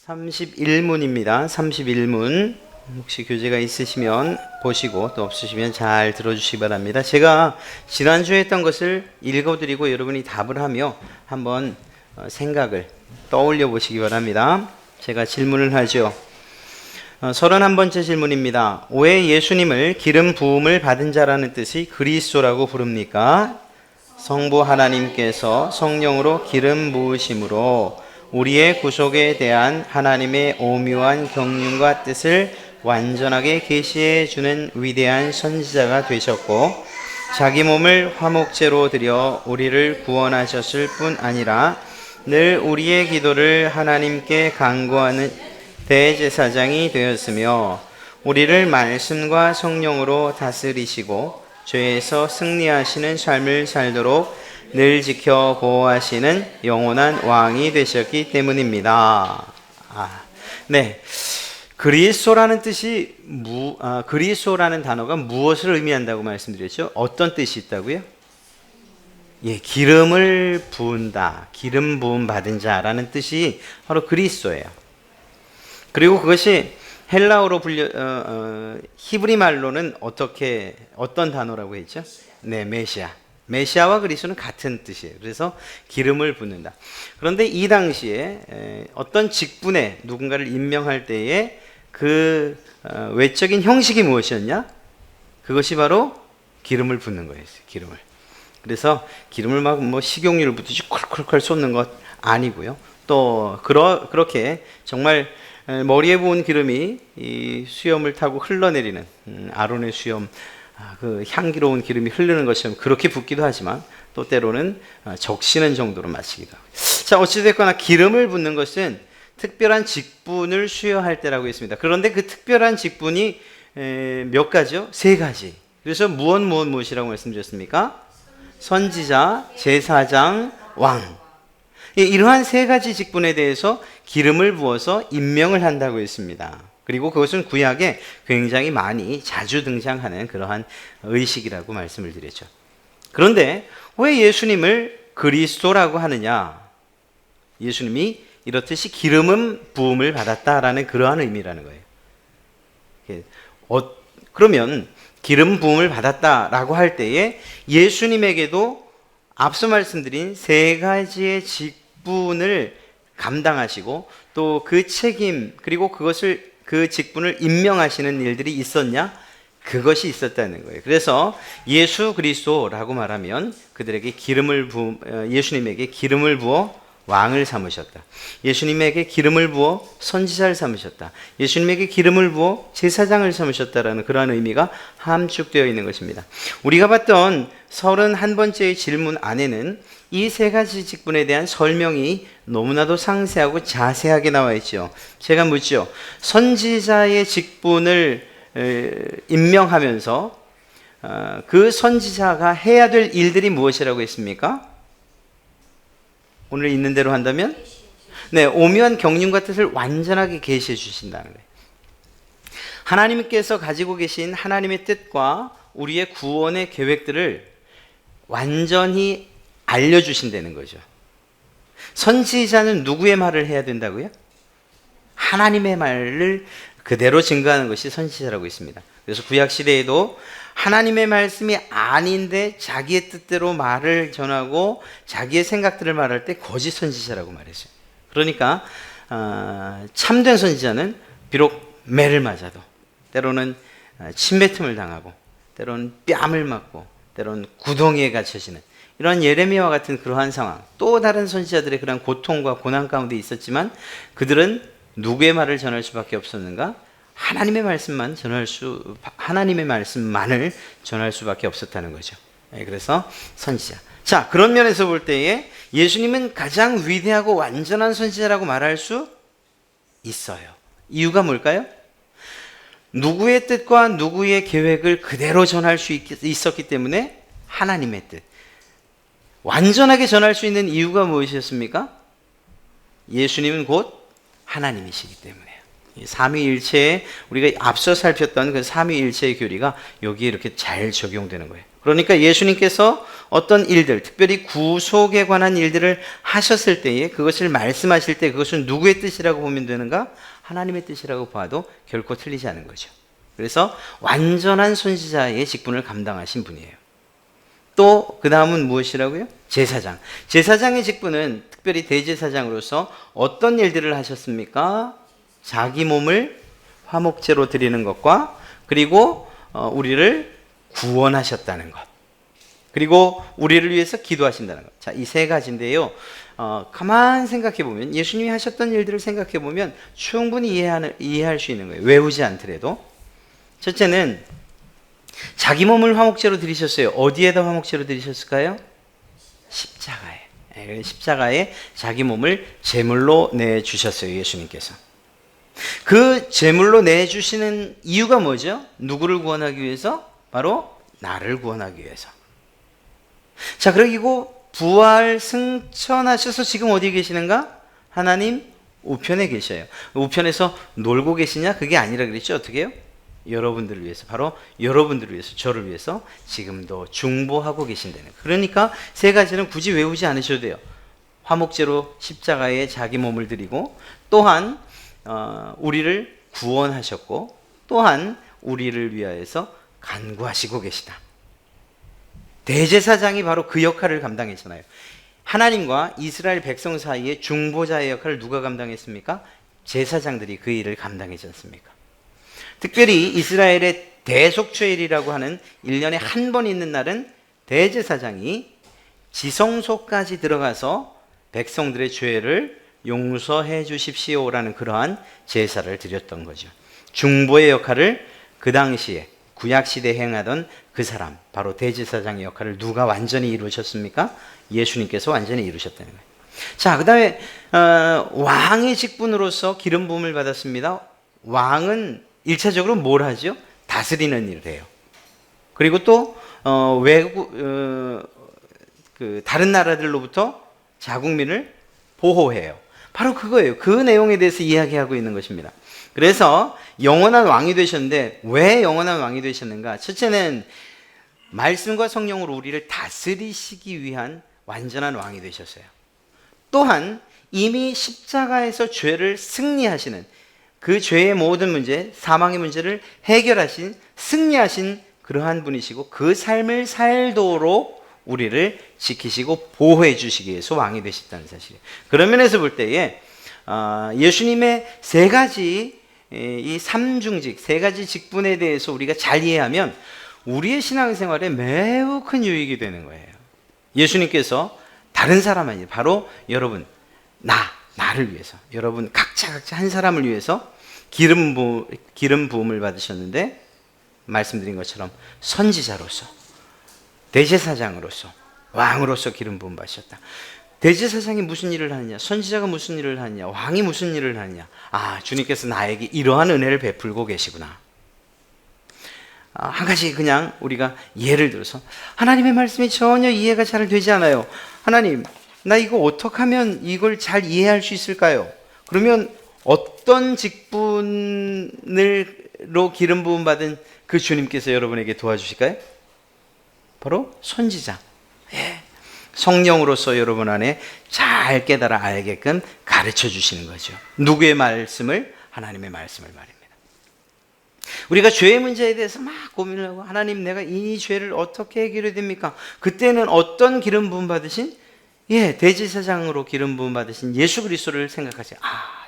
31문입니다. 31문. 혹시 교재가 있으시면 보시고 또 없으시면 잘 들어주시기 바랍니다. 제가 지난주에 했던 것을 읽어드리고 여러분이 답을 하며 한번 생각을 떠올려 보시기 바랍니다. 제가 질문을 하죠. 31번째 질문입니다. 왜 예수님을 기름 부음을 받은 자라는 뜻이 그리스도라고 부릅니까? 성부 하나님께서 성령으로 기름 부으심으로 우리의 구속에 대한 하나님의 오묘한 경륜과 뜻을 완전하게 계시해 주는 위대한 선지자가 되셨고, 자기 몸을 화목제로 드려 우리를 구원하셨을 뿐 아니라 늘 우리의 기도를 하나님께 간구하는 대제사장이 되었으며, 우리를 말씀과 성령으로 다스리시고 죄에서 승리하시는 삶을 살도록 늘 지켜 보호하시는 영원한 왕이 되셨기 때문입니다. 네, 그리스도라는 뜻이 그리스도라는 단어가 무엇을 의미한다고 말씀드렸죠? 어떤 뜻이 있다고요? 예, 기름을 부은다, 기름 부음 받은 자라는 뜻이 바로 그리스도예요. 그리고 그것이 헬라어로 히브리 말로는 어떤 단어라고 했죠? 네, 메시아. 메시아와 그리스도는 같은 뜻이에요. 그래서 기름을 붓는다. 그런데 이 당시에 어떤 직분에 누군가를 임명할 때에 그 외적인 형식이 무엇이었냐? 그것이 바로 기름을 붓는 거였어요. 기름을. 그래서 기름을 막 식용유를 붓듯이 콜콜콜 쏟는 것 아니고요. 또 그렇게 정말 머리에 부은 기름이 이 수염을 타고 흘러내리는 아론의 수염, 그 향기로운 기름이 흐르는 것처럼 그렇게 붓기도 하지만 또 때로는 적시는 정도로 마시기도 하고. 자, 어찌됐거나 기름을 붓는 것은 특별한 직분을 수여할 때라고 했습니다. 그런데 그 특별한 직분이 몇 가지요? 세 가지. 그래서 무엇이라고 말씀드렸습니까? 선지자, 제사장, 왕. 이러한 세 가지 직분에 대해서 기름을 부어서 임명을 한다고 했습니다. 그리고 그것은 구약에 굉장히 많이 자주 등장하는 그러한 의식이라고 말씀을 드렸죠. 그런데 왜 예수님을 그리스도라고 하느냐? 예수님이 이렇듯이 기름 부음을 받았다라는 그러한 의미라는 거예요. 그러면 기름 부음을 받았다라고 할 때에 예수님에게도 앞서 말씀드린 세 가지의 직분을 감당하시고 또 그 책임 그리고 그 직분을 임명하시는 일들이 있었냐? 그것이 있었다는 거예요. 그래서 예수 그리스도라고 말하면 그들에게 예수님에게 기름을 부어 왕을 삼으셨다. 예수님에게 기름을 부어 선지자를 삼으셨다. 예수님에게 기름을 부어 제사장을 삼으셨다라는 그러한 의미가 함축되어 있는 것입니다. 우리가 봤던 31번째의 질문 안에는 이 세 가지 직분에 대한 설명이 너무나도 상세하고 자세하게 나와 있죠. 제가 묻죠. 선지자의 직분을 임명하면서 그 선지자가 해야 될 일들이 무엇이라고 했습니까? 오늘 있는 대로 한다면? 네, 오묘한 경륜과 뜻을 완전하게 계시해 주신다는 거예요. 하나님께서 가지고 계신 하나님의 뜻과 우리의 구원의 계획들을 완전히 알려주신다는 거죠. 선지자는 누구의 말을 해야 된다고요? 하나님의 말을 그대로 증거하는 것이 선지자라고 있습니다. 그래서 구약시대에도 하나님의 말씀이 아닌데 자기의 뜻대로 말을 전하고 자기의 생각들을 말할 때 거짓 선지자라고 말했어요. 그러니까 참된 선지자는 비록 매를 맞아도 때로는 침뱉음을 당하고 때로는 뺨을 맞고 때로는 구덩이에 갇혀지는 이런 예레미야와 같은 그러한 상황, 또 다른 선지자들의 그런 고통과 고난 가운데 있었지만 그들은 누구의 말을 전할 수밖에 없었는가? 하나님의 말씀만을 전할 수밖에 없었다는 거죠. 그래서 선지자. 자, 그런 면에서 볼 때에 예수님은 가장 위대하고 완전한 선지자라고 말할 수 있어요. 이유가 뭘까요? 누구의 뜻과 누구의 계획을 그대로 전할 수 있었기 때문에 하나님의 뜻. 완전하게 전할 수 있는 이유가 무엇이었습니까? 예수님은 곧 하나님이시기 때문에요. 삼위일체에 우리가 앞서 살폈던 그 삼위일체의 교리가 여기에 이렇게 잘 적용되는 거예요. 그러니까 예수님께서 어떤 일들, 특별히 구속에 관한 일들을 하셨을 때에 그것을 말씀하실 때 그것은 누구의 뜻이라고 보면 되는가? 하나님의 뜻이라고 봐도 결코 틀리지 않은 거죠. 그래서 완전한 선지자의 직분을 감당하신 분이에요. 또 그 다음은 무엇이라고요? 제사장. 제사장의 직분은 특별히 대제사장으로서 어떤 일들을 하셨습니까? 자기 몸을 화목제로 드리는 것과 그리고 우리를 구원하셨다는 것, 그리고 우리를 위해서 기도하신다는 것. 자, 이 세 가지인데요. 가만 생각해 보면 예수님이 하셨던 일들을 생각해 보면 충분히 이해할 수 있는 거예요. 외우지 않더라도. 첫째는 자기 몸을 화목제로 드리셨어요. 어디에다 화목제로 드리셨을까요? 십자가에. 십자가에 자기 몸을 제물로 내주셨어요. 예수님께서. 그 제물로 내주시는 이유가 뭐죠? 누구를 구원하기 위해서? 바로 나를 구원하기 위해서. 자, 그리고 부활 승천하셔서 지금 어디 계시는가? 하나님 우편에 계셔요. 우편에서 놀고 계시냐? 그게 아니라 그랬죠. 어떻게 해요? 여러분들을 위해서, 바로 여러분들을 위해서, 저를 위해서 지금도 중보하고 계신다는 거예요. 그러니까 세 가지는 굳이 외우지 않으셔도 돼요. 화목제로 십자가에 자기 몸을 드리고, 또한 우리를 구원하셨고, 또한 우리를 위하여서 간구하시고 계시다. 대제사장이 바로 그 역할을 감당했잖아요. 하나님과 이스라엘 백성 사이에 중보자의 역할을 누가 감당했습니까? 제사장들이 그 일을 감당했지 않습니까? 특별히 이스라엘의 대속죄일이라고 하는 1년에 한 번 있는 날은 대제사장이 지성소까지 들어가서 백성들의 죄를 용서해 주십시오라는 그러한 제사를 드렸던 거죠. 중보의 역할을 그 당시에 구약시대에 행하던 그 사람, 바로 대제사장의 역할을 누가 완전히 이루셨습니까? 예수님께서 완전히 이루셨다는 거예요. 자, 그 다음에 왕의 직분으로서 기름 부음을 받았습니다. 왕은 1차적으로 뭘 하죠? 다스리는 일을 해요. 그리고 또 다른 나라들로부터 자국민을 보호해요. 바로 그거예요. 그 내용에 대해서 이야기하고 있는 것입니다. 그래서 영원한 왕이 되셨는데 왜 영원한 왕이 되셨는가? 첫째는 말씀과 성령으로 우리를 다스리시기 위한 완전한 왕이 되셨어요. 또한 이미 십자가에서 죄를 승리하시는, 그 죄의 모든 문제, 사망의 문제를 해결하신, 승리하신 그러한 분이시고, 그 삶을 살도록 우리를 지키시고 보호해 주시기 위해서 왕이 되셨다는 사실이에요. 그런 면에서 볼 때에 예수님의 세 가지, 이 삼중직, 세 가지 직분에 대해서 우리가 잘 이해하면 우리의 신앙생활에 매우 큰 유익이 되는 거예요. 예수님께서 다른 사람 아니에요. 바로 여러분, 나를 위해서, 여러분 각자 한 사람을 위해서 기름 부음을 받으셨는데, 말씀드린 것처럼 선지자로서, 대제사장으로서, 왕으로서 기름 부음 받으셨다. 대제사장이 무슨 일을 하느냐? 선지자가 무슨 일을 하느냐? 왕이 무슨 일을 하느냐? 주님께서 나에게 이러한 은혜를 베풀고 계시구나. 한 가지 그냥 우리가 예를 들어서, 하나님의 말씀이 전혀 이해가 잘 되지 않아요. 하나님, 나 이거 어떻게 하면 이걸 잘 이해할 수 있을까요? 그러면 어떤 직분으로 기름 부음 받은 그 주님께서 여러분에게 도와주실까요? 바로 선지자. 성령으로서 여러분 안에 잘 깨달아 알게끔 가르쳐 주시는 거죠. 누구의 말씀을? 하나님의 말씀을 말입니다. 우리가 죄의 문제에 대해서 막 고민을 하고, 하나님, 내가 이 죄를 어떻게 해결해야 됩니까? 그때는 어떤 기름 부음 받으신? 대제사장으로 기름 부음 받으신 예수 그리스도를 생각하세요.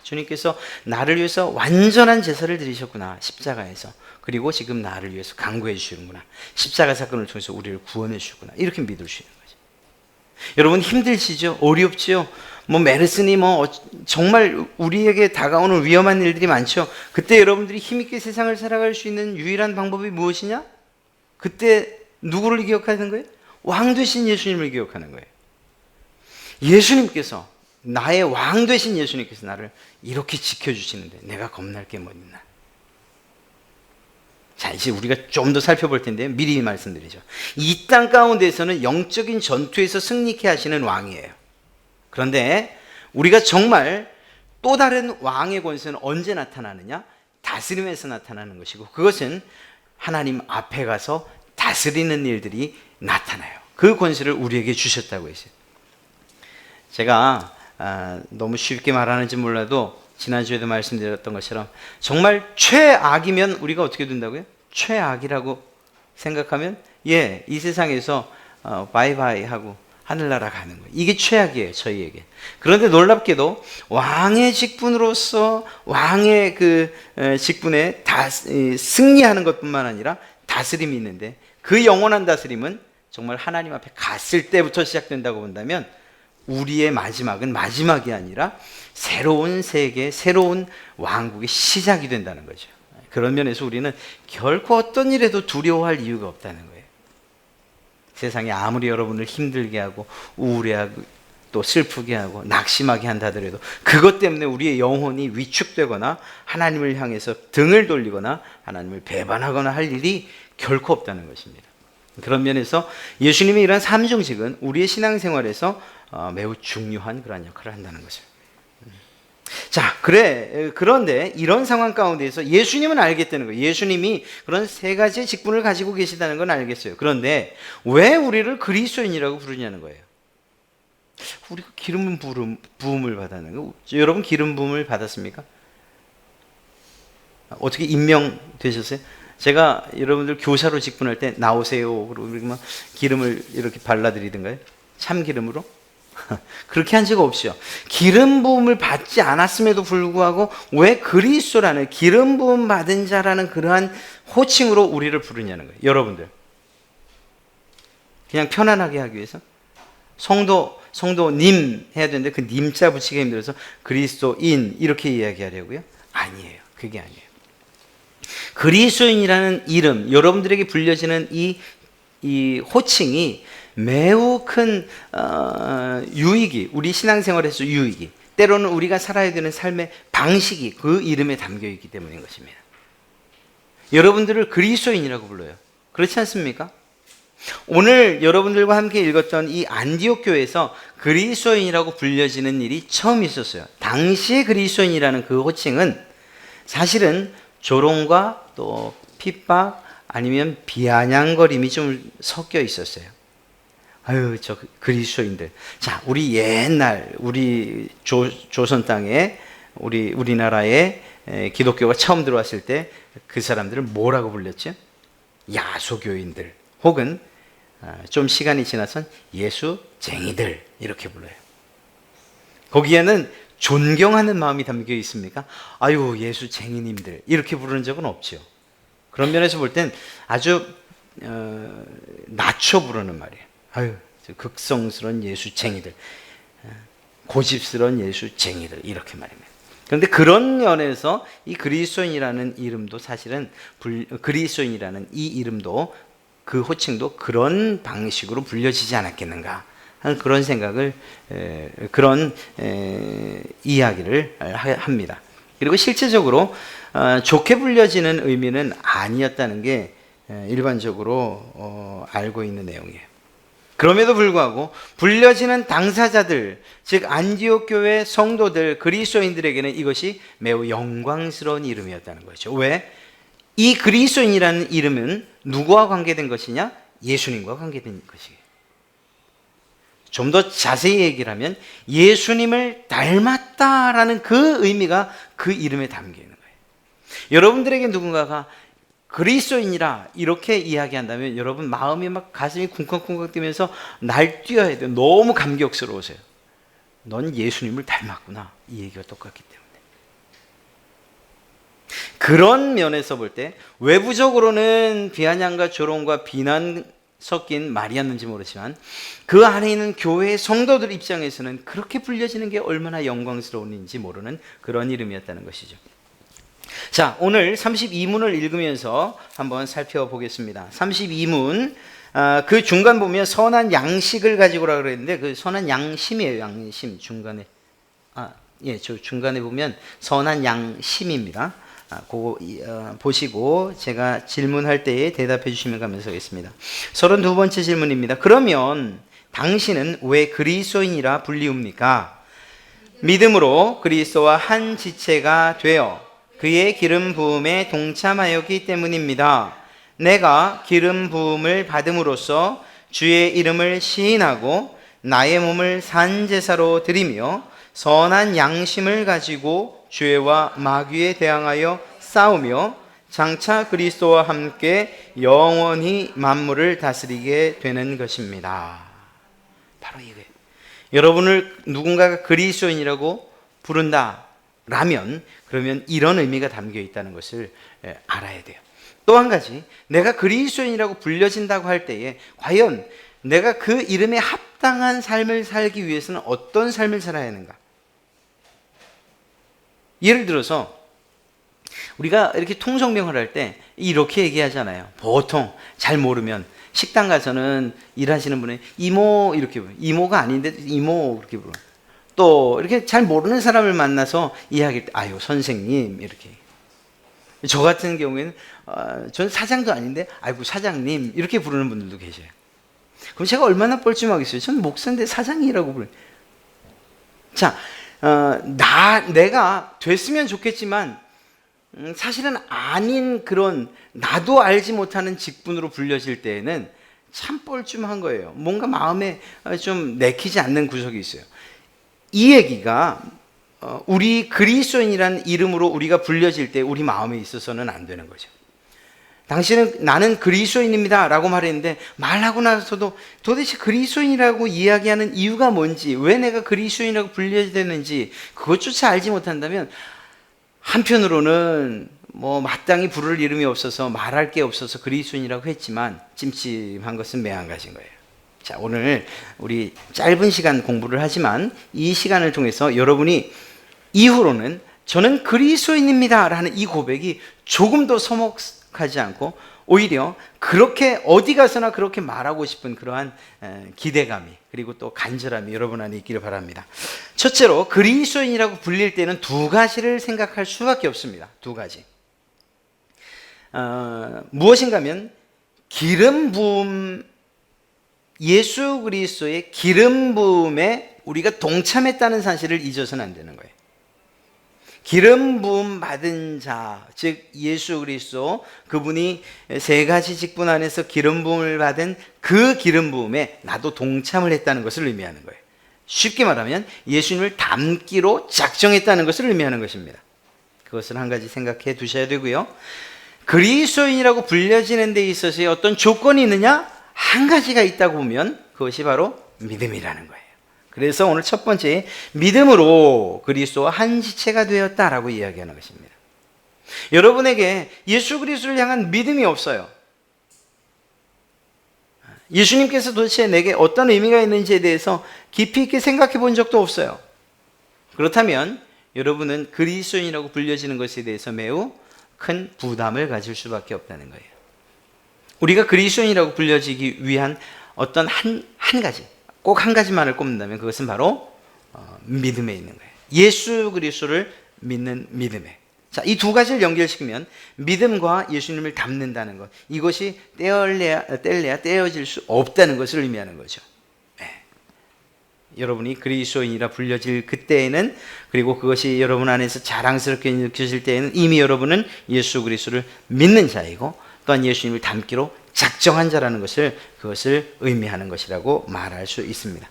주님께서 나를 위해서 완전한 제사를 드리셨구나, 십자가에서. 그리고 지금 나를 위해서 간구해 주시는구나. 십자가 사건을 통해서 우리를 구원해 주시구나. 이렇게 믿을 수 있는 거죠. 여러분 힘드시죠? 어렵죠? 메르스니 정말 우리에게 다가오는 위험한 일들이 많죠. 그때 여러분들이 힘있게 세상을 살아갈 수 있는 유일한 방법이 무엇이냐? 그때 누구를 기억하는 거예요? 왕 되신 예수님을 기억하는 거예요. 예수님께서, 나의 왕 되신 예수님께서 나를 이렇게 지켜주시는데 내가 겁날 게 뭐 있나? 자, 이제 우리가 좀 더 살펴볼 텐데요. 미리 말씀드리죠. 이 땅 가운데에서는 영적인 전투에서 승리케 하시는 왕이에요. 그런데 우리가 정말 또 다른 왕의 권세는 언제 나타나느냐? 다스림에서 나타나는 것이고, 그것은 하나님 앞에 가서 다스리는 일들이 나타나요. 그 권세를 우리에게 주셨다고 했어요. 제가 너무 쉽게 말하는지 몰라도 지난주에도 말씀드렸던 것처럼 정말 최악이면 우리가 어떻게 된다고요? 최악이라고 생각하면 이 세상에서 바이바이 하고 하늘나라 가는 거예요. 이게 최악이에요, 저희에게. 그런데 놀랍게도 왕의 직분으로서 왕의 그 직분에 승리하는 것뿐만 아니라 다스림이 있는데, 그 영원한 다스림은 정말 하나님 앞에 갔을 때부터 시작된다고 본다면 우리의 마지막은 마지막이 아니라 새로운 세계, 새로운 왕국의 시작이 된다는 거죠. 그런 면에서 우리는 결코 어떤 일에도 두려워할 이유가 없다는 거예요. 세상이 아무리 여러분을 힘들게 하고 우울해하고 또 슬프게 하고 낙심하게 한다 하더라도 그것 때문에 우리의 영혼이 위축되거나 하나님을 향해서 등을 돌리거나 하나님을 배반하거나 할 일이 결코 없다는 것입니다. 그런 면에서 예수님의 이런 삼중직은 우리의 신앙생활에서 매우 중요한 그런 역할을 한다는 것을. 자, 그런데 이런 상황 가운데에서 예수님은 알겠다는 거예요. 예수님이 그런 세 가지의 직분을 가지고 계시다는 건 알겠어요. 그런데 왜 우리를 그리스도인이라고 부르냐는 거예요. 우리가 기름 부음을 받았는 거. 여러분 기름 부음을 받았습니까? 어떻게 임명되셨어요? 제가 여러분들 교사로 직분할 때 나오세요 그러고 기름을 이렇게 발라드리던가요? 참기름으로? 그렇게 한 적 없죠. 기름 부음을 받지 않았음에도 불구하고 왜 그리스도라는 기름 부음 받은 자라는 그러한 호칭으로 우리를 부르냐는 거예요. 여러분들 그냥 편안하게 하기 위해서 성도님 해야 되는데 그 님자 붙이기 힘들어서 그리스도인 이렇게 이야기하려고요? 아니에요. 그게 아니에요. 그리스도인이라는 이름, 여러분들에게 불려지는 이 호칭이 매우 큰 유익이, 우리 신앙생활에서 유익이, 때로는 우리가 살아야 되는 삶의 방식이 그 이름에 담겨 있기 때문인 것입니다. 여러분들을 그리스도인이라고 불러요. 그렇지 않습니까? 오늘 여러분들과 함께 읽었던 이 안디옥 교회에서 그리스도인이라고 불려지는 일이 처음 있었어요. 당시의 그리스도인이라는 그 호칭은 사실은 조롱과 또 핍박 아니면 비아냥거림이 좀 섞여 있었어요. 아유, 저 그리스도인들. 자, 우리 옛날 우리 조선 땅에 우리나라에 기독교가 처음 들어왔을 때 그 사람들을 뭐라고 불렸죠? 야소교인들 혹은 좀 시간이 지나선 예수쟁이들 이렇게 불러요. 거기에는 존경하는 마음이 담겨 있습니까? 아유, 예수쟁이님들 이렇게 부르는 적은 없죠. 그런 면에서 볼 땐 아주 낮춰 부르는 말이에요. 아유, 극성스러운 예수쟁이들, 고집스러운 예수쟁이들 이렇게 말입니다. 그런데 그런 면에서 이 그리스도인이라는 이름도 사실은 그리스도인이라는 이 이름도 그 호칭도 그런 방식으로 불려지지 않았겠는가 하는 그런 생각을 그런 이야기를 합니다. 그리고 실제적으로 좋게 불려지는 의미는 아니었다는 게 일반적으로 알고 있는 내용이에요. 그럼에도 불구하고 불려지는 당사자들, 즉 안디옥 교회 성도들, 그리스도인들에게는 이것이 매우 영광스러운 이름이었다는 거죠. 왜? 이 그리스도인이라는 이름은 누구와 관계된 것이냐? 예수님과 관계된 것이에요. 좀 더 자세히 얘기를 하면 예수님을 닮았다라는 그 의미가 그 이름에 담겨 있는 거예요. 여러분들에게 누군가가 그리스도인이라 이렇게 이야기한다면 여러분 마음이 막 가슴이 쿵쾅쿵쾅 뛰면서 날뛰어야 돼요. 너무 감격스러우세요. 넌 예수님을 닮았구나. 이 얘기가 똑같기 때문에. 그런 면에서 볼 때 외부적으로는 비아냥과 조롱과 비난 섞인 말이었는지 모르지만 그 안에 있는 교회의 성도들 입장에서는 그렇게 불려지는 게 얼마나 영광스러운지 모르는 그런 이름이었다는 것이죠. 자, 오늘 32문을 읽으면서 한번 살펴보겠습니다. 32문 그 중간 보면 선한 양식을 가지고라 그랬는데 그 선한 양심이에요. 양심 중간에 저 중간에 보면 선한 양심입니다. 그거 보시고 제가 질문할 때에 대답해 주시면 감사하겠습니다. 32번째 질문입니다. 그러면 당신은 왜 그리스도인이라 불리웁니까? 믿음으로 그리스도와 한 지체가 되어 그의 기름 부음에 동참하였기 때문입니다. 내가 기름 부음을 받음으로써 주의 이름을 시인하고 나의 몸을 산제사로 드리며 선한 양심을 가지고 죄와 마귀에 대항하여 싸우며 장차 그리스도와 함께 영원히 만물을 다스리게 되는 것입니다. 바로 이거예요. 여러분을 누군가가 그리스도인이라고 부른다라면 그러면 이런 의미가 담겨 있다는 것을 알아야 돼요. 또 한 가지, 내가 그리스도인이라고 불려진다고 할 때에 과연 내가 그 이름에 합당한 삶을 살기 위해서는 어떤 삶을 살아야 하는가? 예를 들어서 우리가 이렇게 통성명을 할 때 이렇게 얘기하잖아요. 보통 잘 모르면 식당 가서는 일하시는 분이 이모 이렇게 불러요. 이모가 아닌데 이모 그렇게 불러요. 또 이렇게 잘 모르는 사람을 만나서 이야기할 때 아유 선생님 이렇게. 저 같은 경우에는 전 사장도 아닌데 아이고 사장님 이렇게 부르는 분들도 계셔요. 그럼 제가 얼마나 뻘쭘하겠어요. 전 목사인데 사장이라고 불러요. 자, 내가 됐으면 좋겠지만 사실은 아닌 그런 나도 알지 못하는 직분으로 불려질 때에는 참 뻘쭘한 거예요. 뭔가 마음에 좀 내키지 않는 구석이 있어요. 이 얘기가 우리 그리스도인이라는 이름으로 우리가 불려질 때 우리 마음에 있어서는 안 되는 거죠. 당신은 나는 그리스도인입니다 라고 말했는데 말하고 나서도 도대체 그리스도인이라고 이야기하는 이유가 뭔지, 왜 내가 그리스도인이라고 불려야 되는지 그것조차 알지 못한다면 한편으로는 뭐 마땅히 부를 이름이 없어서 말할 게 없어서 그리스도인이라고 했지만 찜찜한 것은 매한가지인 거예요. 자, 오늘 우리 짧은 시간 공부를 하지만 이 시간을 통해서 여러분이 이후로는 저는 그리스도인입니다 라는 이 고백이 조금 더 서먹하지 않고 오히려 그렇게 어디 가서나 그렇게 말하고 싶은 그러한 기대감이 그리고 또 간절함이 여러분 안에 있기를 바랍니다. 첫째로 그리스도인이라고 불릴 때는 두 가지를 생각할 수밖에 없습니다. 두 가지. 무엇인가 하면 기름 부음, 예수 그리스도의 기름 부음에 우리가 동참했다는 사실을 잊어서는 안 되는 거예요. 기름 부음 받은 자, 즉 예수 그리스도, 그분이 세 가지 직분 안에서 기름 부음을 받은 그 기름 부음에 나도 동참을 했다는 것을 의미하는 거예요. 쉽게 말하면 예수님을 닮기로 작정했다는 것을 의미하는 것입니다. 그것을 한 가지 생각해 두셔야 되고요. 그리스도인이라고 불려지는 데 있어서의 어떤 조건이 있느냐? 한 가지가 있다고 보면 그것이 바로 믿음이라는 거예요. 그래서 오늘 첫 번째, 믿음으로 그리스도와 한 지체가 되었다라고 이야기하는 것입니다. 여러분에게 예수 그리스도를 향한 믿음이 없어요. 예수님께서 도대체 내게 어떤 의미가 있는지에 대해서 깊이 있게 생각해 본 적도 없어요. 그렇다면 여러분은 그리스도인이라고 불려지는 것에 대해서 매우 큰 부담을 가질 수밖에 없다는 거예요. 우리가 그리스도인이라고 불려지기 위한 어떤 한 가지, 꼭 한 가지만을 꼽는다면 그것은 바로 믿음에 있는 거예요. 예수 그리스도를 믿는 믿음에. 자, 이 두 가지를 연결시키면 믿음과 예수님을 닮는다는 것, 이것이 떼어야 떼어질 수 없다는 것을 의미하는 거죠. 네. 여러분이 그리스도인이라 불려질 그때에는, 그리고 그것이 여러분 안에서 자랑스럽게 느껴질 때에는 이미 여러분은 예수 그리스도를 믿는 자이고 또한 예수님을 닮기로 작정한 자라는 것을, 그것을 의미하는 것이라고 말할 수 있습니다.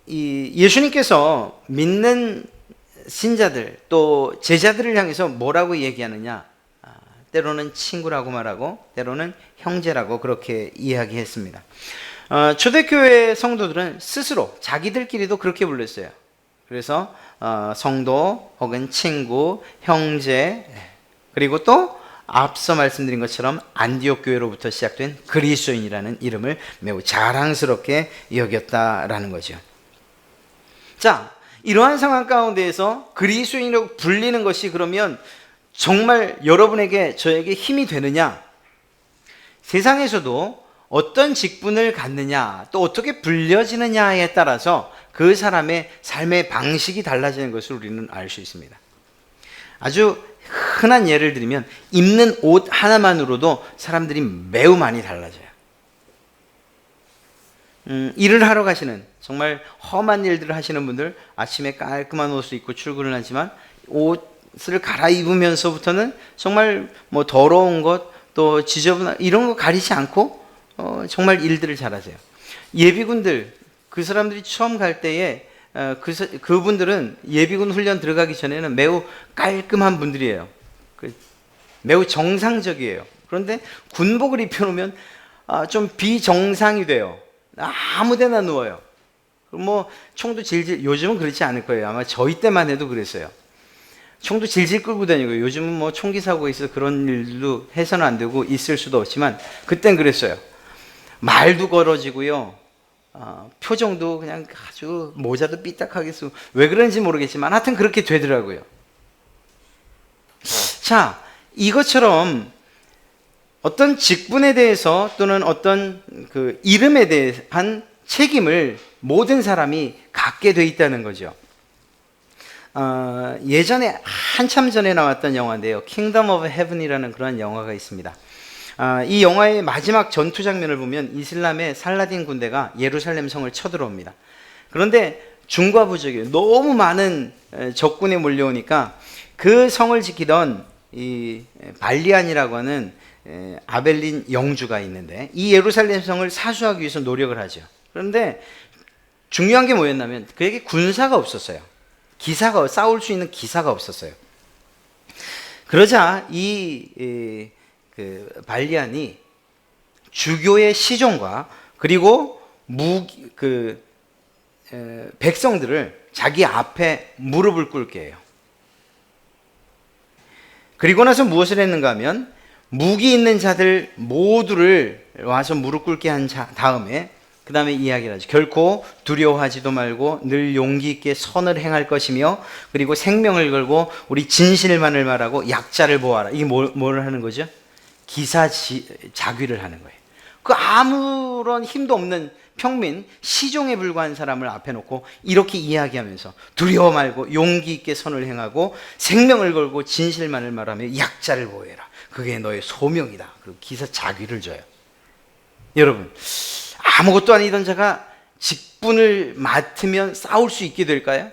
예수님께서 믿는 신자들 또 제자들을 향해서 뭐라고 얘기하느냐? 때로는 친구라고 말하고 때로는 형제라고 그렇게 이야기했습니다. 초대교회 성도들은 스스로 자기들끼리도 그렇게 불렀어요. 그래서 성도 혹은 친구, 형제, 그리고 또 앞서 말씀드린 것처럼 안디옥 교회로부터 시작된 그리스도인이라는 이름을 매우 자랑스럽게 여겼다라는 거죠. 자, 이러한 상황 가운데에서 그리스도인이라고 불리는 것이 그러면 정말 여러분에게 저에게 힘이 되느냐? 세상에서도 어떤 직분을 갖느냐, 또 어떻게 불려지느냐에 따라서 그 사람의 삶의 방식이 달라지는 것을 우리는 알 수 있습니다. 아주 흔한 예를 들면 입는 옷 하나만으로도 사람들이 매우 많이 달라져요. 일을 하러 가시는 정말 험한 일들을 하시는 분들, 아침에 깔끔한 옷을 입고 출근을 하지만 옷을 갈아입으면서부터는 정말 뭐 더러운 것, 또 지저분한 이런 거 가리지 않고 정말 일들을 잘하세요. 예비군들, 그 사람들이 처음 갈 때에 그분들은 예비군 훈련 들어가기 전에는 매우 깔끔한 분들이에요. 매우 정상적이에요. 그런데 군복을 입혀놓으면 좀 비정상이 돼요. 아무데나 누워요. 뭐 총도 질질, 요즘은 그렇지 않을 거예요. 아마 저희 때만 해도 그랬어요. 총도 질질 끌고 다니고, 요즘은 뭐 총기 사고가 있어서 그런 일도 해서는 안 되고 있을 수도 없지만 그땐 그랬어요. 말도 걸어지고요. 표정도 그냥 아주 모자도 삐딱하게 쓰고, 왜 그런지 모르겠지만 하여튼 그렇게 되더라고요. 자, 이것처럼 어떤 직분에 대해서 또는 어떤 그 이름에 대한 책임을 모든 사람이 갖게 돼 있다는 거죠. 예전에 한참 전에 나왔던 영화인데요. Kingdom of Heaven이라는 그런 영화가 있습니다. 이 영화의 마지막 전투 장면을 보면 이슬람의 살라딘 군대가 예루살렘 성을 쳐들어옵니다. 그런데 중과부족이에요. 너무 많은 적군이 몰려오니까 그 성을 지키던 이 발리안이라고 하는 아벨린 영주가 있는데, 이 예루살렘 성을 사수하기 위해서 노력을 하죠. 그런데 중요한 게 뭐였냐면 그에게 군사가 없었어요. 기사가, 싸울 수 있는 기사가 없었어요. 그러자 그 발리안이 주교의 시종과 그리고 백성들을 자기 앞에 무릎을 꿇게 해요. 그리고 나서 무엇을 했는가 하면 무기 있는 자들 모두를 와서 무릎 꿇게 한 다음에 그 다음에 이야기를 하죠. 결코 두려워하지도 말고 늘 용기 있게 선을 행할 것이며, 그리고 생명을 걸고 우리 진실만을 말하고 약자를 보아라. 이게 뭘 하는 거죠? 기사자귀를 하는 거예요. 그 아무런 힘도 없는 평민, 시종에 불과한 사람을 앞에 놓고 이렇게 이야기하면서 두려워 말고 용기 있게 선을 행하고 생명을 걸고 진실만을 말하며 약자를 보호해라. 그게 너의 소명이다. 그리고 기사자귀를 줘요. 여러분, 아무것도 아니던 자가 직분을 맡으면 싸울 수 있게 될까요?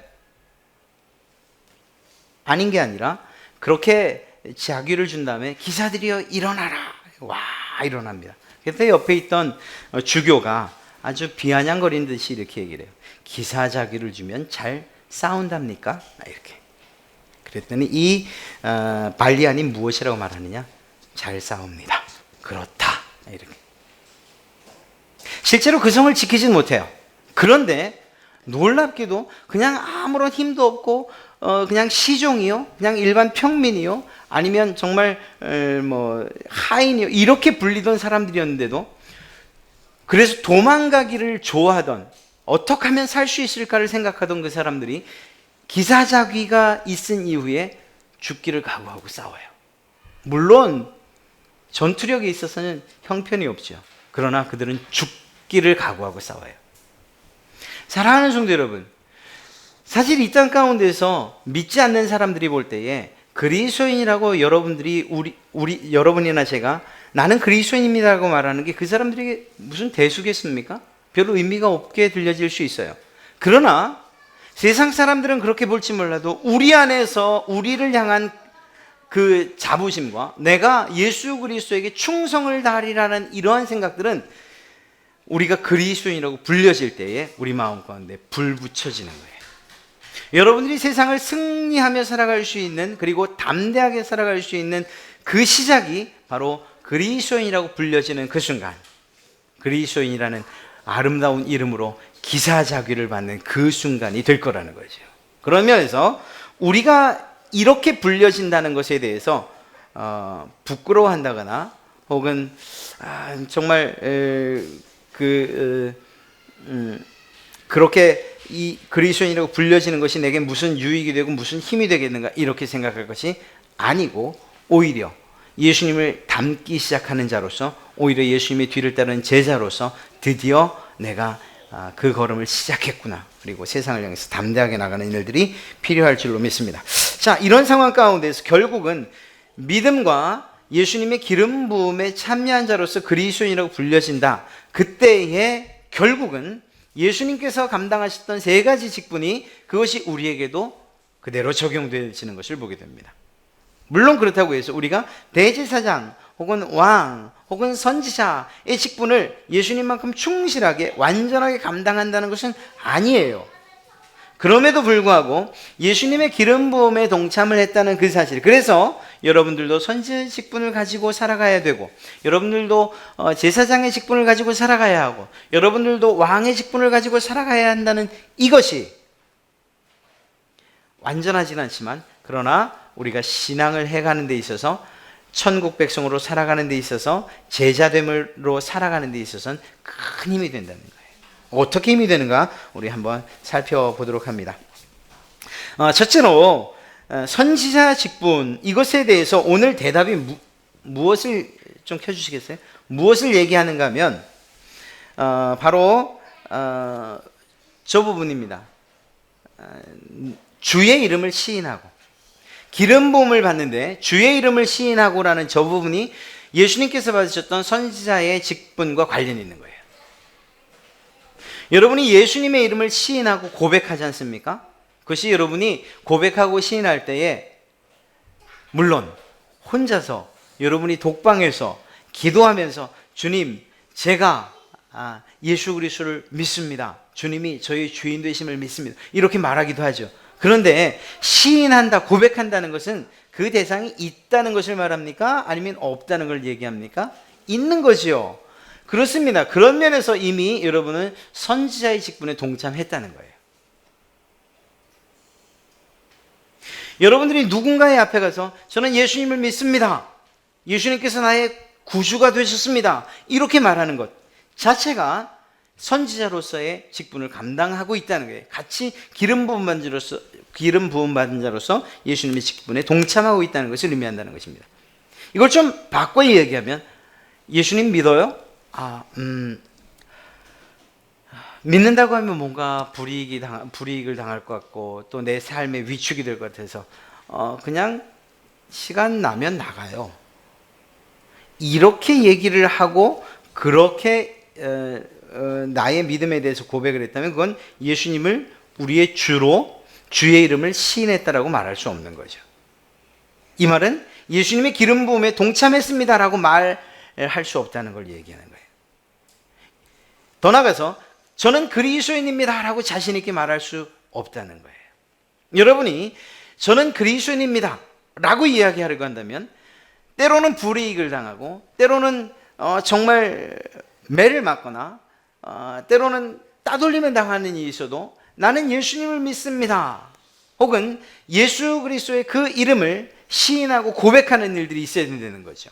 아닌 게 아니라 그렇게 자귀를 준 다음에 기사들이여 일어나라. 와, 일어납니다. 그때 옆에 있던 주교가 아주 비아냥거리는 듯이 이렇게 얘기를 해요. 기사 자귀를 주면 잘 싸운답니까? 이렇게. 그랬더니 이 발리안이 무엇이라고 말하느냐? 잘 싸웁니다. 그렇다. 이렇게. 실제로 그 성을 지키진 못해요. 그런데 놀랍게도 그냥 아무런 힘도 없고 그냥 시종이요, 그냥 일반 평민이요, 아니면 정말 뭐 하인이요, 이렇게 불리던 사람들이었는데도, 그래서 도망가기를 좋아하던, 어떻게 하면 살 수 있을까를 생각하던 그 사람들이 기사자귀가 있은 이후에 죽기를 각오하고 싸워요. 물론 전투력에 있어서는 형편이 없죠. 그러나 그들은 죽기를 각오하고 싸워요. 사랑하는 성도 여러분, 사실 이 땅 가운데서 믿지 않는 사람들이 볼 때에 그리스도인이라고 여러분들이 여러분이나 제가 나는 그리스도인입니다라고 말하는 게 그 사람들에게 무슨 대수겠습니까? 별로 의미가 없게 들려질 수 있어요. 그러나 세상 사람들은 그렇게 볼지 몰라도 우리 안에서 우리를 향한 그 자부심과 내가 예수 그리스도에게 충성을 다하리라는 이러한 생각들은 우리가 그리스도인이라고 불려질 때에 우리 마음 가운데 불 붙여지는 거예요. 여러분들이 세상을 승리하며 살아갈 수 있는, 그리고 담대하게 살아갈 수 있는 그 시작이 바로 그리스도인이라고 불려지는 그 순간, 그리스도인이라는 아름다운 이름으로 기사자귀를 받는 그 순간이 될 거라는 거죠. 그런 면에서 우리가 이렇게 불려진다는 것에 대해서 부끄러워한다거나 혹은 정말 그렇게 이 그리스도인이라고 불려지는 것이 내게 무슨 유익이 되고 무슨 힘이 되겠는가, 이렇게 생각할 것이 아니고, 오히려 예수님을 닮기 시작하는 자로서, 오히려 예수님의 뒤를 따르는 제자로서 드디어 내가 그 걸음을 시작했구나, 그리고 세상을 향해서 담대하게 나가는 일들이 필요할 줄로 믿습니다. 자, 이런 상황 가운데서 결국은 믿음과 예수님의 기름 부음에 참여한 자로서 그리스도인이라고 불려진다. 그때에 결국은 예수님께서 감당하셨던 세 가지 직분이 그것이 우리에게도 그대로 적용되어지는 것을 보게 됩니다. 물론 그렇다고 해서 우리가 대제사장 혹은 왕 혹은 선지자의 직분을 예수님만큼 충실하게 완전하게 감당한다는 것은 아니에요. 그럼에도 불구하고 예수님의 기름 부음에 동참을 했다는 그 사실, 그래서 여러분들도 선지자의 직분을 가지고 살아가야 되고, 여러분들도 제사장의 직분을 가지고 살아가야 하고, 여러분들도 왕의 직분을 가지고 살아가야 한다는 이것이 완전하진 않지만, 그러나 우리가 신앙을 해가는 데 있어서, 천국 백성으로 살아가는 데 있어서, 제자됨으로 살아가는 데 있어서는 큰 힘이 된다는 거예요. 어떻게 힘이 되는가 우리 한번 살펴보도록 합니다. 첫째로 선지자 직분, 이것에 대해서 오늘 대답이 무엇을 좀 켜주시겠어요? 무엇을 얘기하는가 하면 바로 저 부분입니다. 주의 이름을 시인하고, 기름 부음을 받는데 주의 이름을 시인하고라는 저 부분이 예수님께서 받으셨던 선지자의 직분과 관련이 있는 거예요. 여러분이 예수님의 이름을 시인하고 고백하지 않습니까? 그것이 여러분이 고백하고 시인할 때에 물론 혼자서 여러분이 독방에서 기도하면서 주님, 제가 예수 그리스도를 믿습니다. 주님이 저희 주인 되심을 믿습니다. 이렇게 말하기도 하죠. 그런데 시인한다, 고백한다는 것은 그 대상이 있다는 것을 말합니까? 아니면 없다는 걸 얘기합니까? 있는 거지요. 그렇습니다. 그런 면에서 이미 여러분은 선지자의 직분에 동참했다는 거예요. 여러분들이 누군가의 앞에 가서 저는 예수님을 믿습니다. 예수님께서 나의 구주가 되셨습니다. 이렇게 말하는 것 자체가 선지자로서의 직분을 감당하고 있다는 거예요. 같이 기름 부음 받은 자로서 예수님의 직분에 동참하고 있다는 것을 의미한다는 것입니다. 이걸 좀 바꿔 얘기하면 예수님 믿어요? 믿는다고 하면 뭔가 불이익을 당할 것 같고 또 내 삶에 위축이 될 것 같아서 그냥 시간 나면 나가요. 이렇게 얘기를 하고 그렇게 나의 믿음에 대해서 고백을 했다면 그건 예수님을 우리의 주로 주의 이름을 시인했다라고 말할 수 없는 거죠. 이 말은 예수님의 기름 부음에 동참했습니다라고 말할 수 없다는 걸 얘기하는 거예요. 더 나아가서 저는 그리스도인입니다 라고 자신 있게 말할 수 없다는 거예요. 여러분이 저는 그리스도인입니다 라고 이야기하려고 한다면 때로는 불이익을 당하고 때로는 정말 매를 맞거나 때로는 따돌림을 당하는 일이 있어도 나는 예수님을 믿습니다 혹은 예수 그리스도의 그 이름을 시인하고 고백하는 일들이 있어야 된다는 거죠.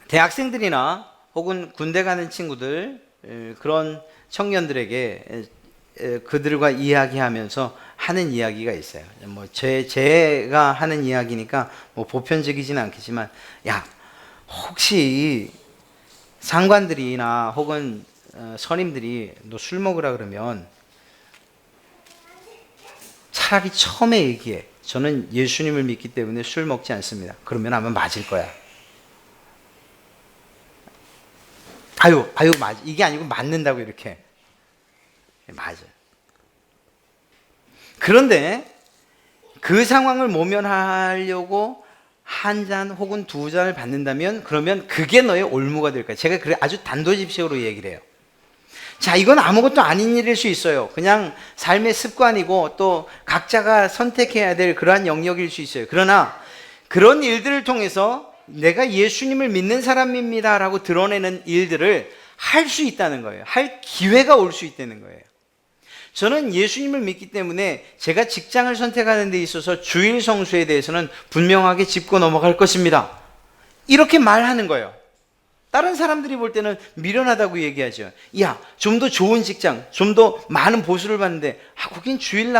대학생들이나 혹은 군대 가는 친구들, 그런 청년들에게 그들과 이야기하면서 하는 이야기가 있어요. 뭐 제가 하는 이야기니까 뭐 보편적이지는 않겠지만, 야, 혹시 상관들이나 혹은 선임들이 너 술 먹으라 그러면 차라리 처음에 얘기해. 저는 예수님을 믿기 때문에 술 먹지 않습니다. 그러면 아마 맞을 거야. 아유, 맞아. 이게 아니고 맞는다고 이렇게. 맞아. 그런데 그 상황을 모면하려고 한 잔 혹은 두 잔을 받는다면 그러면 그게 너의 올무가 될 거야. 제가 아주 단도직입적으로 얘기를 해요. 자, 이건 아무것도 아닌 일일 수 있어요. 그냥 삶의 습관이고 또 각자가 선택해야 될 그러한 영역일 수 있어요. 그러나 그런 일들을 통해서 내가 예수님을 믿는 사람입니다 라고 드러내는 일들을 할 수 있다는 거예요. 할 기회가 올 수 있다는 거예요. 저는 예수님을 믿기 때문에 제가 직장을 선택하는 데 있어서 주일 성수에 대해서는 분명하게 짚고 넘어갈 것입니다. 이렇게 말하는 거예요. 다른 사람들이 볼 때는 미련하다고 얘기하죠. 야, 좀 더 좋은 직장, 좀 더 많은 보수를 받는데 거긴 주일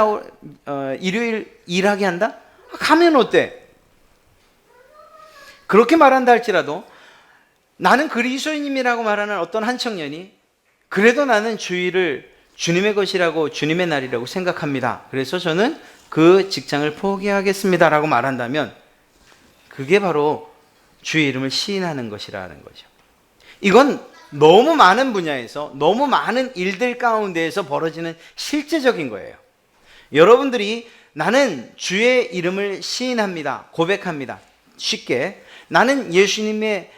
일요일 일하게 한다? 가면 어때? 그렇게 말한다 할지라도 나는 그리스도인이라고 말하는 어떤 한 청년이 그래도 나는 주일을 주님의 것이라고, 주님의 날이라고 생각합니다. 그래서 저는 그 직장을 포기하겠습니다 라고 말한다면 그게 바로 주의 이름을 시인하는 것이라는 거죠. 이건 너무 많은 분야에서 너무 많은 일들 가운데에서 벌어지는 실제적인 거예요. 여러분들이 나는 주의 이름을 시인합니다, 고백합니다. 쉽게 나는 예수님의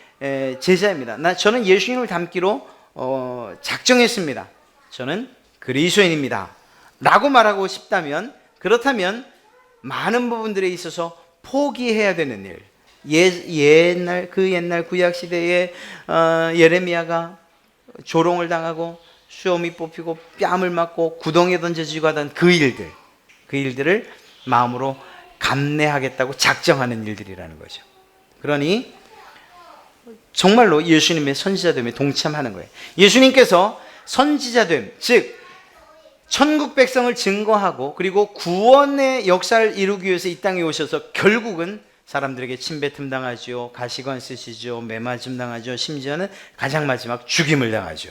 제자입니다. 저는 예수님을 닮기로 작정했습니다. 저는 그리스도인입니다 라고 말하고 싶다면, 그렇다면 많은 부분들에 있어서 포기해야 되는 일, 옛날 구약 시대에 예레미야가 조롱을 당하고 수염이 뽑히고 뺨을 맞고 구덩이에 던져지고 하던 그 일들을 마음으로 감내하겠다고 작정하는 일들이라는 거죠. 그러니 정말로 예수님의 선지자됨에 동참하는 거예요. 예수님께서 선지자됨, 즉 천국 백성을 증거하고 그리고 구원의 역사를 이루기 위해서 이 땅에 오셔서 결국은 사람들에게 침뱉음 당하죠, 가시관 쓰시죠, 매맞음 당하죠, 심지어는 가장 마지막 죽임을 당하죠.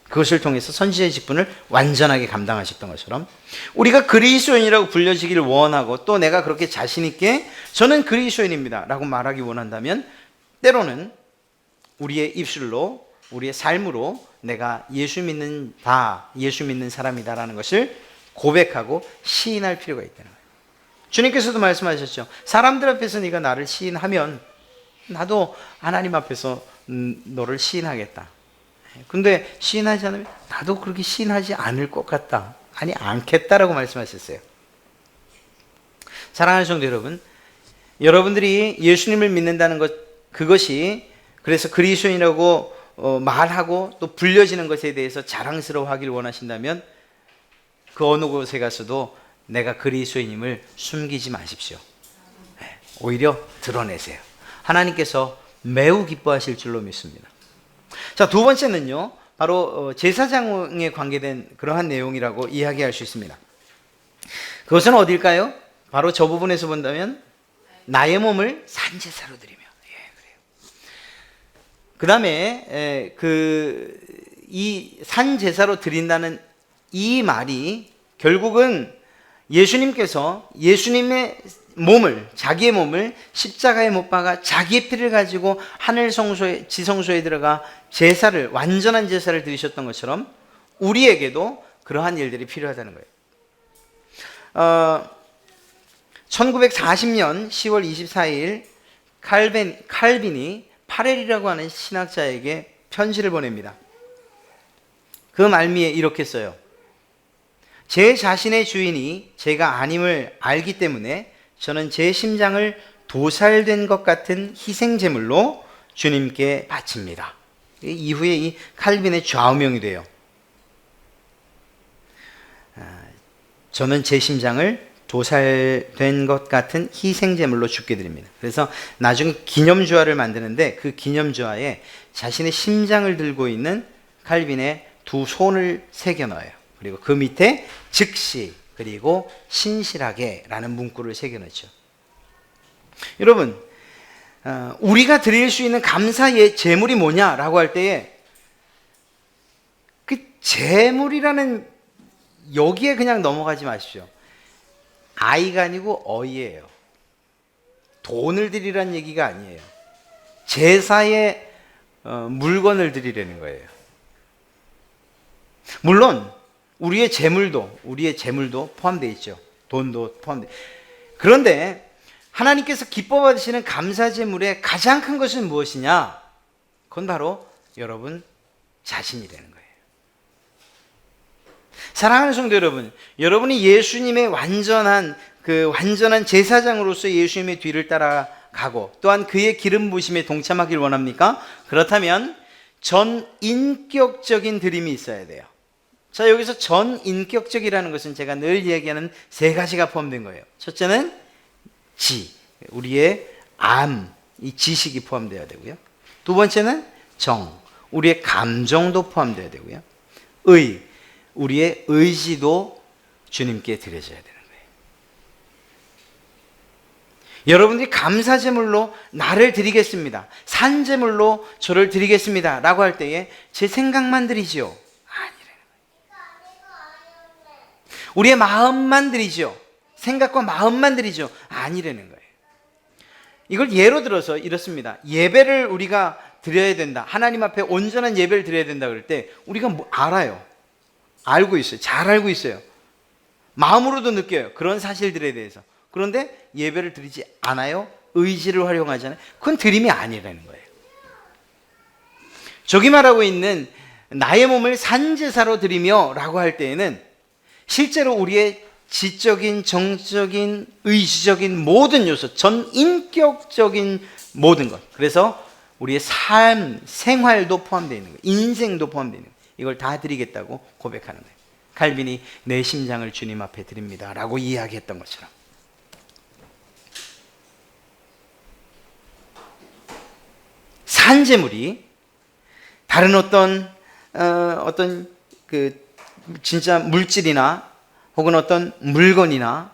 그것을 통해서 선지자의 직분을 완전하게 감당하셨던 것처럼 우리가 그리스도인이라고 불려지기를 원하고 또 내가 그렇게 자신 있게 저는 그리스도인입니다 라고 말하기 원한다면 때로는 우리의 입술로, 우리의 삶으로 내가 예수 믿는 사람이다 라는 것을 고백하고 시인할 필요가 있다는 거예요. 주님께서도 말씀하셨죠. 사람들 앞에서 네가 나를 시인하면 나도 하나님 앞에서 너를 시인하겠다. 근데 시인하지 않으면 나도 그렇게 시인하지 않을 것 같다, 아니 않겠다라고 말씀하셨어요. 사랑하는 성도 여러분, 여러분들이 예수님을 믿는다는 것, 그것이 그래서 그리스도인이라고 말하고 또 불려지는 것에 대해서 자랑스러워하기를 원하신다면 그 어느 곳에 가서도 내가 그리스도인임을 숨기지 마십시오. 오히려 드러내세요. 하나님께서 매우 기뻐하실 줄로 믿습니다. 자, 두 번째는요, 바로 제사장에 관계된 그러한 내용이라고 이야기할 수 있습니다. 그것은 어딜까요? 바로 저 부분에서 본다면 나의 몸을 산제사로 드리며, 그래요. 그 다음에 이 산제사로 드린다는 이 말이 결국은 예수님께서 예수님의 몸을, 자기의 몸을 십자가에 못 박아 자기의 피를 가지고 하늘 성소에, 지성소에 들어가 제사를, 완전한 제사를 드리셨던 것처럼 우리에게도 그러한 일들이 필요하다는 거예요. 1940년 10월 24일 칼빈이 파렐이라고 하는 신학자에게 편지를 보냅니다. 그 말미에 이렇게 써요. 제 자신의 주인이 제가 아님을 알기 때문에 저는 제 심장을 도살된 것 같은 희생제물로 주님께 바칩니다. 이후에 이 칼빈의 좌우명이 돼요. 저는 제 심장을 도살된 것 같은 희생제물로 주께 드립니다. 그래서 나중에 기념주화를 만드는데 그 기념주화에 자신의 심장을 들고 있는 칼빈의 두 손을 새겨 넣어요. 그리고 그 밑에 즉시 그리고 신실하게 라는 문구를 새겨 넣죠. 여러분, 우리가 드릴 수 있는 감사의 제물이 뭐냐라고 할 때에 그 제물이라는 여기에 그냥 넘어가지 마십시오. 아이가 아니고 어이예요. 돈을 드리라는 얘기가 아니에요. 제사에 물건을 드리라는 거예요. 물론 우리의 재물도 포함되어 있죠. 돈도 포함되어. 그런데 하나님께서 기뻐 받으시는 감사 제물의 가장 큰 것은 무엇이냐? 그건 바로 여러분 자신이라는 거예요. 사랑하는 성도 여러분, 여러분이 예수님의 완전한 제사장으로서 예수님의 뒤를 따라가고 또한 그의 기름 부으심에 동참하길 원합니까? 그렇다면 전인격적인 드림이 있어야 돼요. 자, 여기서 전인격적이라는 것은 제가 늘 이야기하는 세 가지가 포함된 거예요. 첫째는 우리의 이 지식이 포함되어야 되고요. 두 번째는 우리의 감정도 포함되어야 되고요. 우리의 의지도 주님께 드려져야 되는 거예요. 여러분들이 감사제물로 나를 드리겠습니다, 산제물로 저를 드리겠습니다 라고 할 때에 제 생각만 드리지요? 우리의 마음만 드리죠. 생각과 마음만 드리죠. 아니라는 거예요. 이걸 예로 들어서 이렇습니다. 예배를 우리가 드려야 된다. 하나님 앞에 온전한 예배를 드려야 된다 그럴 때 우리가 알아요. 알고 있어요. 잘 알고 있어요. 마음으로도 느껴요. 그런 사실들에 대해서. 그런데 예배를 드리지 않아요. 의지를 활용하잖아요. 그건 드림이 아니라는 거예요. 저기 말하고 있는 나의 몸을 산제사로 드리며 라고 할 때에는 실제로 우리의 지적인, 정적인, 의지적인 모든 요소, 전 인격적인 모든 것. 그래서 우리의 삶, 생활도 포함되어 있는 거예요. 인생도 포함되어 있는 거예요. 이걸 다 드리겠다고 고백하는 거예요. 칼빈이 내 심장을 주님 앞에 드립니다 라고 이야기했던 것처럼. 산제물이 다른 어떤 그 진짜 물질이나 혹은 어떤 물건이나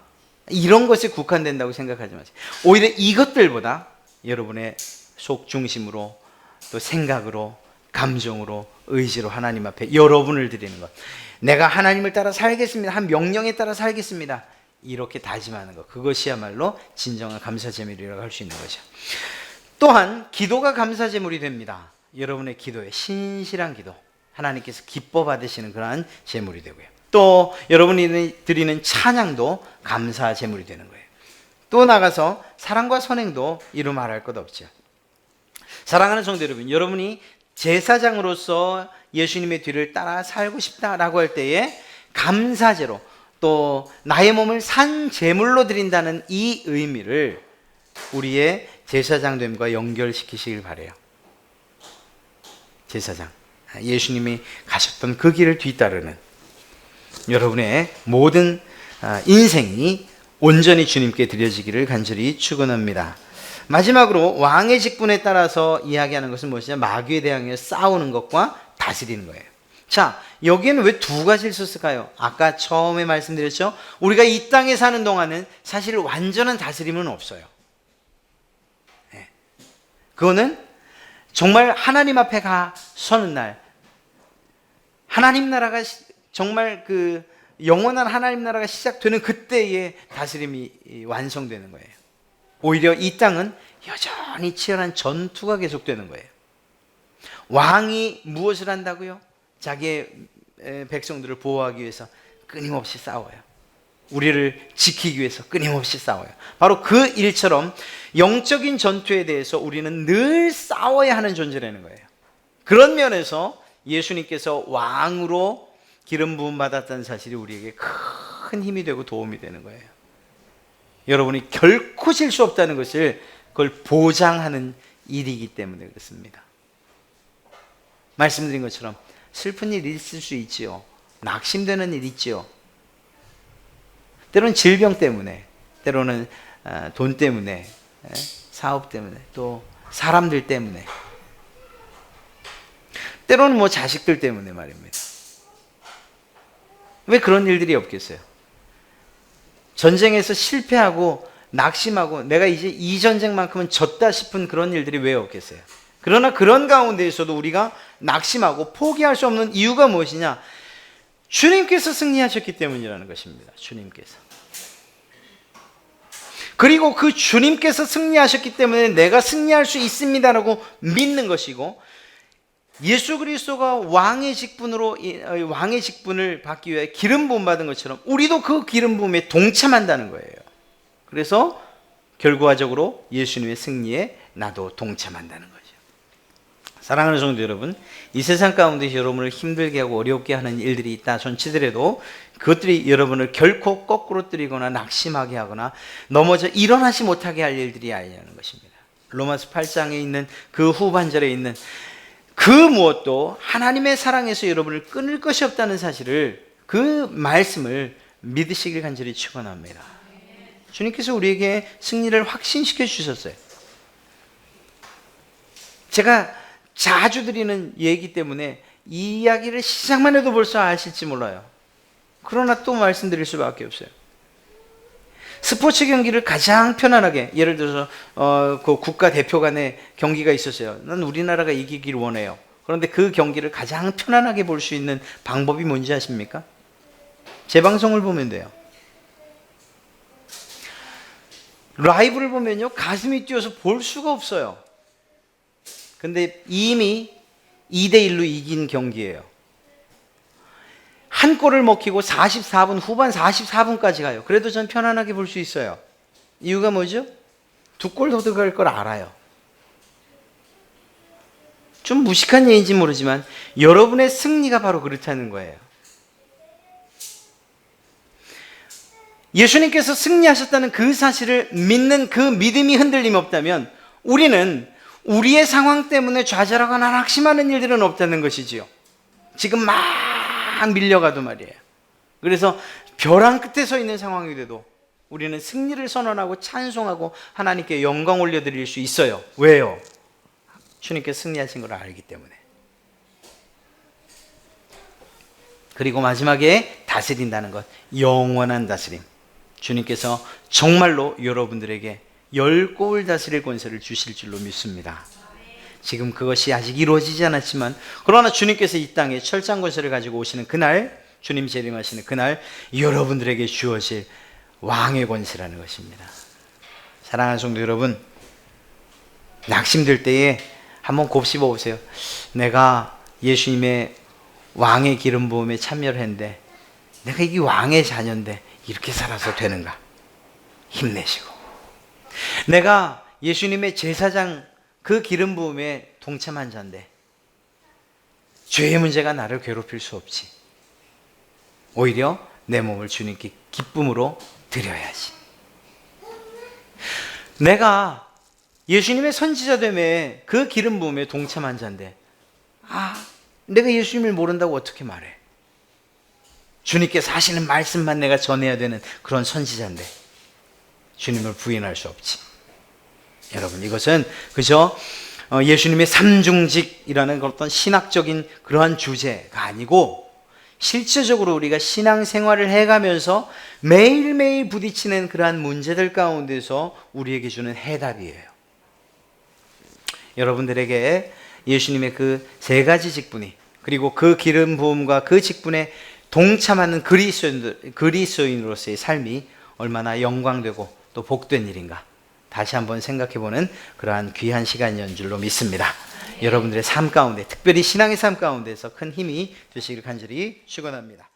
이런 것에 국한된다고 생각하지 마세요. 오히려 이것들보다 여러분의 속 중심으로 또 생각으로 감정으로 의지로 하나님 앞에 여러분을 드리는 것. 내가 하나님을 따라 살겠습니다. 한 명령에 따라 살겠습니다. 이렇게 다짐하는 것. 그것이야말로 진정한 감사제물이라고 할 수 있는 거죠. 또한 기도가 감사제물이 됩니다. 여러분의 기도에 신실한 기도, 하나님께서 기뻐 받으시는 그러한 제물이 되고요. 또 여러분이 드리는 찬양도 감사 제물이 되는 거예요. 또 나가서 사랑과 선행도 이루 말할 것 없죠. 사랑하는 성도 여러분, 여러분이 제사장으로서 예수님의 뒤를 따라 살고 싶다라고 할 때에 감사제로 또 나의 몸을 산 제물로 드린다는 이 의미를 우리의 제사장됨과 연결시키시길 바라요. 제사장, 예수님이 가셨던 그 길을 뒤따르는 여러분의 모든 인생이 온전히 주님께 드려지기를 간절히 축원합니다. 마지막으로 왕의 직분에 따라서 이야기하는 것은 무엇이냐? 마귀에 대항해 싸우는 것과 다스리는 거예요. 자, 여기에는 왜 두 가지를 썼을까요? 아까 처음에 말씀드렸죠? 우리가 이 땅에 사는 동안은 사실 완전한 다스림은 없어요. 네. 그거는 정말 하나님 앞에 가 서는 날, 하나님 나라가 정말 그 영원한 하나님 나라가 시작되는 그때의 다스림이 완성되는 거예요. 오히려 이 땅은 여전히 치열한 전투가 계속되는 거예요. 왕이 무엇을 한다고요? 자기의 백성들을 보호하기 위해서 끊임없이 싸워요. 우리를 지키기 위해서 끊임없이 싸워요. 바로 그 일처럼 영적인 전투에 대해서 우리는 늘 싸워야 하는 존재라는 거예요. 그런 면에서 예수님께서 왕으로 기름 부음 받았다는 사실이 우리에게 큰 힘이 되고 도움이 되는 거예요. 여러분이 결코 질 수 없다는 것을 그걸 보장하는 일이기 때문에 그렇습니다. 말씀드린 것처럼 슬픈 일이 있을 수 있지요. 낙심되는 일이 있지요. 때로는 질병 때문에, 때로는 돈 때문에, 사업 때문에, 또 사람들 때문에, 때로는 뭐 자식들 때문에 말입니다. 왜 그런 일들이 없겠어요? 전쟁에서 실패하고 낙심하고 내가 이제 이 전쟁만큼은 졌다 싶은 그런 일들이 왜 없겠어요? 그러나 그런 가운데에서도 우리가 낙심하고 포기할 수 없는 이유가 무엇이냐? 주님께서 승리하셨기 때문이라는 것입니다. 주님께서. 그리고 그 주님께서 승리하셨기 때문에 내가 승리할 수 있습니다라고 믿는 것이고, 예수 그리스도가 왕의 직분을 받기 위해 기름 부음 받은 것처럼 우리도 그 기름 부음에 동참한다는 거예요. 그래서 결과적으로 예수님의 승리에 나도 동참한다는 거죠. 사랑하는 성도 여러분, 이 세상 가운데 여러분을 힘들게 하고 어렵게 하는 일들이 있다 손치더라도 그것들이 여러분을 결코 거꾸로 뜨리거나 낙심하게 하거나 넘어져 일어나지 못하게 할 일들이 아니라는 것입니다. 로마서 8장에 있는 그 후반절에 있는 그 무엇도 하나님의 사랑에서 여러분을 끊을 것이 없다는 사실을, 그 말씀을 믿으시길 간절히 축원합니다. 주님께서 우리에게 승리를 확신시켜 주셨어요. 제가 자주 드리는 얘기 때문에 이 이야기를 시작만 해도 벌써 아실지 몰라요. 그러나 또 말씀드릴 수밖에 없어요. 스포츠 경기를 가장 편안하게, 예를 들어서 그 국가대표 간의 경기가 있었어요. 난 우리나라가 이기길 원해요. 그런데 그 경기를 가장 편안하게 볼 수 있는 방법이 뭔지 아십니까? 재방송을 보면 돼요. 라이브를 보면요, 가슴이 뛰어서 볼 수가 없어요. 근데 이미 2대1로 이긴 경기예요. 한 골을 먹히고 44분, 후반 44분까지 가요. 그래도 전 편안하게 볼 수 있어요. 이유가 뭐죠? 2골 더 들어갈 걸 알아요. 좀 무식한 예인지 모르지만 여러분의 승리가 바로 그렇다는 거예요. 예수님께서 승리하셨다는 그 사실을 믿는 그 믿음이 흔들림 없다면 우리는 우리의 상황 때문에 좌절하거나 낙심하는 일들은 없다는 것이지요. 지금 막 밀려가도 말이에요. 그래서 벼랑 끝에 서 있는 상황이 돼도 우리는 승리를 선언하고 찬송하고 하나님께 영광 올려드릴 수 있어요. 왜요? 주님께서 승리하신 걸 알기 때문에. 그리고 마지막에 다스린다는 것, 영원한 다스림. 주님께서 정말로 여러분들에게 10골 다스릴 권세를 주실 줄로 믿습니다. 지금 그것이 아직 이루어지지 않았지만 그러나 주님께서 이 땅에 철장 권세를 가지고 오시는 그날, 주님 재림하시는 그날 여러분들에게 주어질 왕의 권세라는 것입니다. 사랑하는 성도 여러분, 낙심될 때에 한번 곱씹어 보세요. 내가 예수님의 왕의 기름 부음에 참여를 했는데 내가 이게 왕의 자녀인데 이렇게 살아서 되는가? 힘내시고, 내가 예수님의 제사장 그 기름 부음에 동참한 자인데 죄의 문제가 나를 괴롭힐 수 없지. 오히려 내 몸을 주님께 기쁨으로 드려야지. 내가 예수님의 선지자됨에 그 기름 부음에 동참한 자인데 내가 예수님을 모른다고 어떻게 말해? 주님께서 하시는 말씀만 내가 전해야 되는 그런 선지자인데 주님을 부인할 수 없지. 여러분, 이것은 그저 예수님의 삼중직이라는 어떤 신학적인 그러한 주제가 아니고 실제적으로 우리가 신앙생활을 해가면서 매일매일 부딪히는 그러한 문제들 가운데서 우리에게 주는 해답이에요. 여러분들에게 예수님의 그 3가지 직분이, 그리고 그 기름 부음과 그 직분에 동참하는 그리스도인으로서의 삶이 얼마나 영광되고 또 복된 일인가 다시 한번 생각해보는 그러한 귀한 시간이었는 줄로 믿습니다. 여러분들의 삶 가운데, 특별히 신앙의 삶 가운데서 큰 힘이 되시길 간절히 축원합니다.